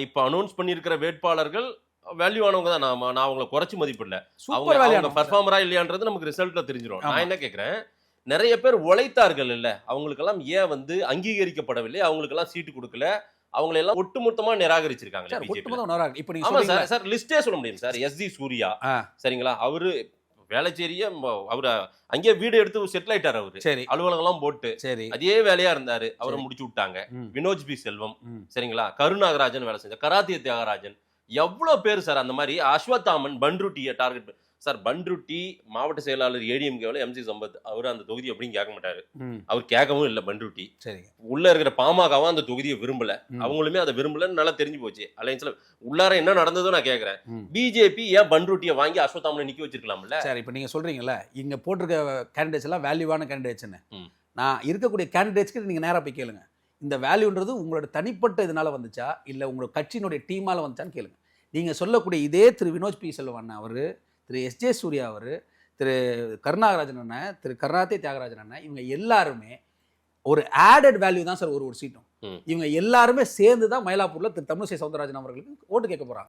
இப்ப அனௌன்ஸ் பண்ணியிருக்கிற வேட்பாளர்கள் வேல்யூவானவங்க தான். நான் அவங்களை குறைச்சி மதிப்பிடல. சூப்பர் அவங்க வேல்யூ பெர்ஃபார்மரா இல்லையான்றது நமக்கு ரிசல்ட்ல தெரிஞ்சிடும். நான் என்ன கேட்கிறேன், நிறைய பேர் உழைத்தார்கள் இல்ல, அவங்களுக்கெல்லாம் ஏன் வந்து அங்கீகரிக்கப்படவில்லை, அவங்களுக்கெல்லாம் சீட்டு கொடுக்கல, அவங்களை எல்லாம் ஒட்டுமொத்தமா நிராகரிச்சிருக்காங்க சார். பிஜேபி. ஒட்டுமொத்தம் உணராங்க. இப்போ நீங்க ஆமா சொல்றீங்க சார். சார் லிஸ்டே சொல்ல முடியும் சார். எஸ்ஜி சூர்யா சரிங்களா, அவரு வேளச்சேரிய அவரு அங்கேயே வீடு எடுத்து செட்டில் ஆயிட்டாரு. அவரு சரி அலுவலகம் எல்லாம் போட்டு சரி அதே வேலையா இருந்தாரு. அவரை முடிச்சு விட்டாங்க. வினோஜ் பி செல்வம் சரிங்களா, கருநாகராஜன் வேலை செஞ்ச, கராத்தே தியாகராஜன், எவ்வளவு பேர் சார். அந்த மாதிரி அஸ்வத்தாமன், பன்ருட்டியை டார்கெட் சார். பன்ருட்டி மாவட்ட செயலாளர் ஏடிஎம்கேவில் எம்சி சம்பத், அவர் அந்த தொகுதி அப்படின்னு கேட்க மாட்டாரு. அவர் கேட்கவும் இல்லை. பன்ருட்டி சரி உள்ள இருக்கிற பாமகவும் அந்த தொகுதியை விரும்பல, அவங்களுமே அதை விரும்பலன்னு நல்லா தெரிஞ்சு போச்சு. அலைன்ஸ்ல உள்ளார என்ன நடந்ததோ நான் கேட்கிறேன். பிஜேபி ஏன் பன்ருட்டியை வாங்கி அஸ்வத்தாமனை நிக்க வச்சிருக்கலாம்ல சார். இப்போ நீங்க சொல்றீங்கல்ல, இங்க போட்டிருக்க கேண்டிடேட்ஸ் எல்லாம் வேல்யூவான கேண்டிடேட்ஸ்னு. நான் இருக்கக்கூடிய கேண்டிடேட்ஸ்க்கு நீங்க நேரா போய் கேளுங்க, இந்த வேல்யூன்றது உங்களோட தனிப்பட்ட இதனால வந்துச்சா இல்ல உங்களோட கட்சியினுடைய டீமால வந்துச்சான்னு கேளுங்க. நீங்க சொல்லக்கூடிய இதே திரு வினோஜ் பி செல்வம் அவரு, திரு எஸ்ஜே சூர்யா அவரு, திரு கருநாகராஜன் அண்ணன், திரு கருணாநிதி தியாகராஜன் அண்ணன், இவங்க எல்லாருமே ஒரு ஆடட் வேல்யூ தான் சார். ஒரு சீட்டும் இவங்க எல்லாருமே சேர்ந்து தான் மயிலாப்பூர்ல திரு தமிழிசை சவுந்தரராஜன் அவர்களுக்கு ஓட்டு கேட்க போறாங்க.